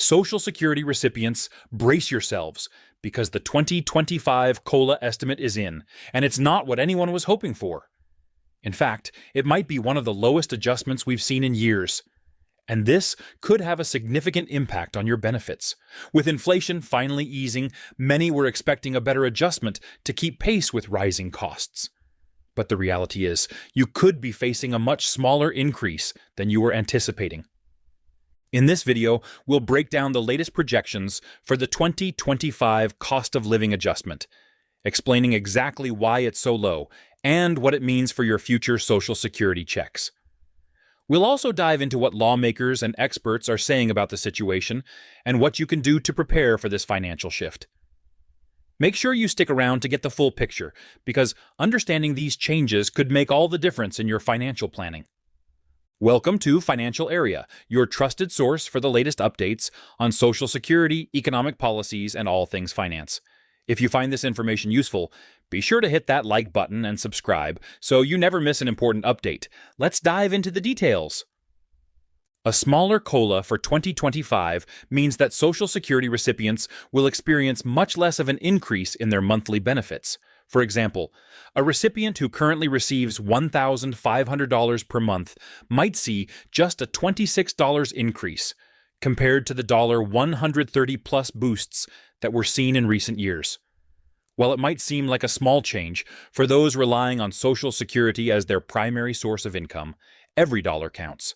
Social Security recipients, brace yourselves, because the 2025 COLA estimate is in, and it's not what anyone was hoping for. In fact, it might be one of the lowest adjustments we've seen in years. And this could have a significant impact on your benefits. With inflation finally easing, many were expecting a better adjustment to keep pace with rising costs. But the reality is, you could be facing a much smaller increase than you were anticipating. In this video, we'll break down the latest projections for the 2025 cost of living adjustment, explaining exactly why it's so low and what it means for your future Social Security checks. We'll also dive into what lawmakers and experts are saying about the situation and what you can do to prepare for this financial shift. Make sure you stick around to get the full picture, because understanding these changes could make all the difference in your financial planning. Welcome to Financial Area, your trusted source for the latest updates on Social Security, economic policies, and all things finance. If you find this information useful, be sure to hit that like button and subscribe so you never miss an important update. Let's dive into the details. A smaller COLA for 2025 means that Social Security recipients will experience much less of an increase in their monthly benefits. For example, a recipient who currently receives $1,500 per month might see just a $26 increase, compared to the $130+ boosts that were seen in recent years. While it might seem like a small change for those relying on Social Security as their primary source of income, every dollar counts.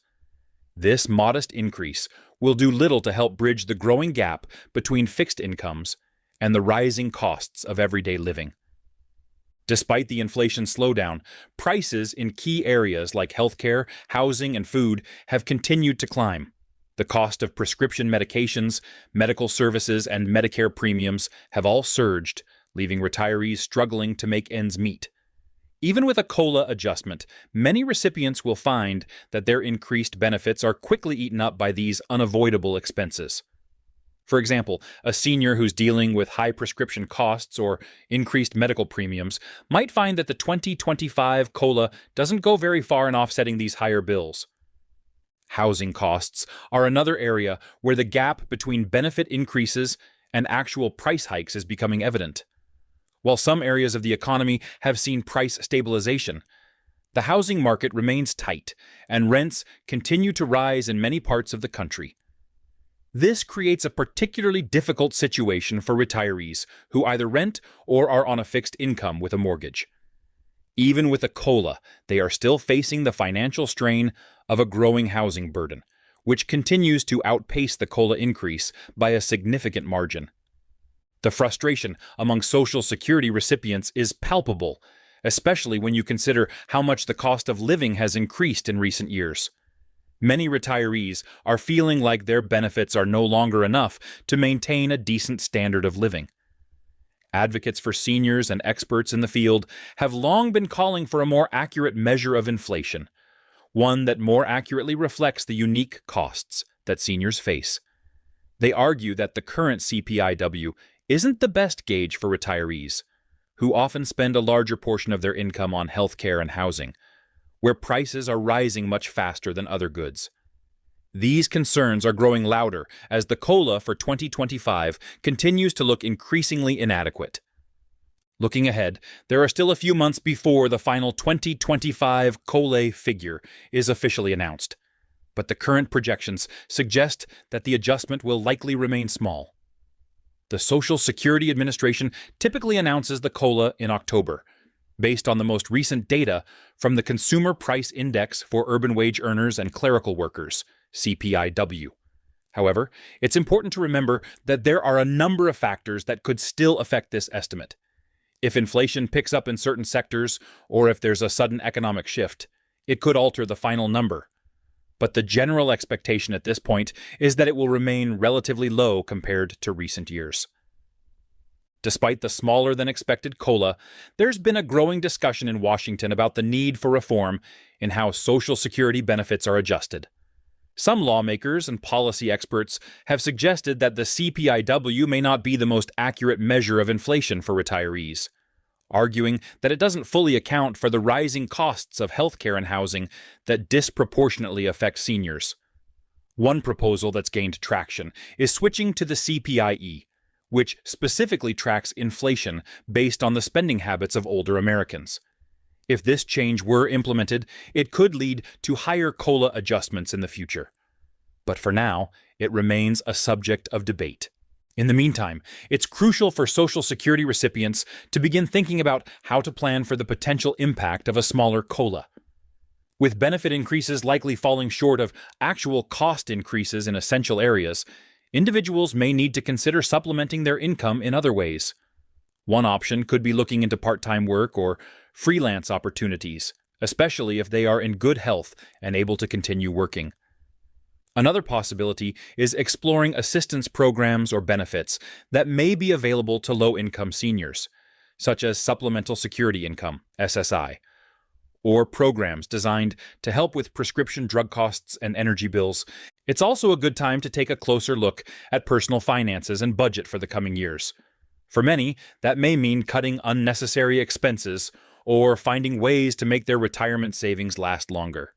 This modest increase will do little to help bridge the growing gap between fixed incomes and the rising costs of everyday living. Despite the inflation slowdown, prices in key areas like healthcare, housing, and food have continued to climb. The cost of prescription medications, medical services, and Medicare premiums have all surged, leaving retirees struggling to make ends meet. Even with a COLA adjustment, many recipients will find that their increased benefits are quickly eaten up by these unavoidable expenses. For example, a senior who's dealing with high prescription costs or increased medical premiums might find that the 2025 COLA doesn't go very far in offsetting these higher bills. Housing costs are another area where the gap between benefit increases and actual price hikes is becoming evident. While some areas of the economy have seen price stabilization, the housing market remains tight, and rents continue to rise in many parts of the country. This creates a particularly difficult situation for retirees who either rent or are on a fixed income with a mortgage. Even with a COLA, they are still facing the financial strain of a growing housing burden, which continues to outpace the COLA increase by a significant margin. The frustration among Social Security recipients is palpable, especially when you consider how much the cost of living has increased in recent years. Many retirees are feeling like their benefits are no longer enough to maintain a decent standard of living. Advocates for seniors and experts in the field have long been calling for a more accurate measure of inflation, one that more accurately reflects the unique costs that seniors face. They argue that the current CPIW isn't the best gauge for retirees, who often spend a larger portion of their income on healthcare and housing, where prices are rising much faster than other goods. These concerns are growing louder as the COLA for 2025 continues to look increasingly inadequate. Looking ahead, there are still a few months before the final 2025 COLA figure is officially announced, but the current projections suggest that the adjustment will likely remain small. The Social Security Administration typically announces the COLA in October, based on the most recent data from the Consumer Price Index for Urban Wage Earners and Clerical Workers, CPIW. However, it's important to remember that there are a number of factors that could still affect this estimate. If inflation picks up in certain sectors, or if there's a sudden economic shift, it could alter the final number. But the general expectation at this point is that it will remain relatively low compared to recent years. Despite the smaller than expected COLA, there's been a growing discussion in Washington about the need for reform in how Social Security benefits are adjusted. Some lawmakers and policy experts have suggested that the CPIW may not be the most accurate measure of inflation for retirees, arguing that it doesn't fully account for the rising costs of healthcare and housing that disproportionately affect seniors. One proposal that's gained traction is switching to the CPIE, which specifically tracks inflation based on the spending habits of older Americans. If this change were implemented, it could lead to higher COLA adjustments in the future. But for now, it remains a subject of debate. In the meantime, it's crucial for Social Security recipients to begin thinking about how to plan for the potential impact of a smaller COLA. With benefit increases likely falling short of actual cost increases in essential areas, individuals may need to consider supplementing their income in other ways. One option could be looking into part-time work or freelance opportunities, especially if they are in good health and able to continue working. Another possibility is exploring assistance programs or benefits that may be available to low-income seniors, such as Supplemental Security Income, SSI, or programs designed to help with prescription drug costs and energy bills. It's also a good time to take a closer look at personal finances and budget for the coming years. For many, that may mean cutting unnecessary expenses or finding ways to make their retirement savings last longer.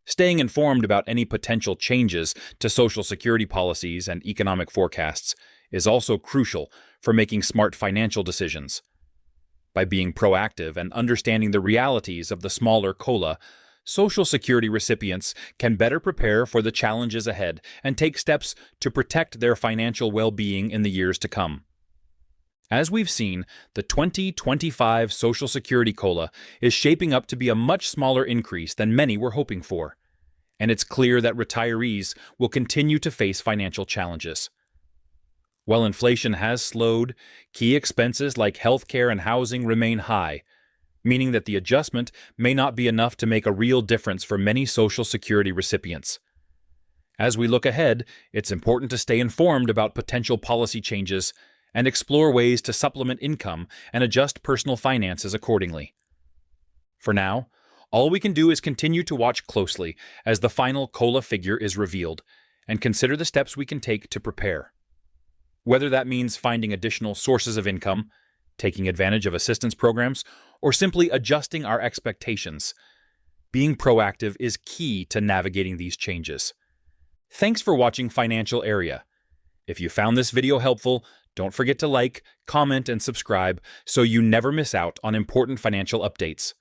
Staying informed about any potential changes to Social Security policies and economic forecasts is also crucial for making smart financial decisions. By being proactive and understanding the realities of the smaller COLA, Social Security recipients can better prepare for the challenges ahead and take steps to protect their financial well-being in the years to come. As we've seen, the 2025 Social Security COLA is shaping up to be a much smaller increase than many were hoping for, and it's clear that retirees will continue to face financial challenges. While inflation has slowed, key expenses like healthcare and housing remain high, meaning that the adjustment may not be enough to make a real difference for many Social Security recipients. As we look ahead, it's important to stay informed about potential policy changes and explore ways to supplement income and adjust personal finances accordingly. For now, all we can do is continue to watch closely as the final COLA figure is revealed and consider the steps we can take to prepare. Whether that means finding additional sources of income, taking advantage of assistance programs, or simply adjusting our expectations, being proactive is key to navigating these changes. Thanks for watching Financial Area. If you found this video helpful, don't forget to like, comment, and subscribe so you never miss out on important financial updates.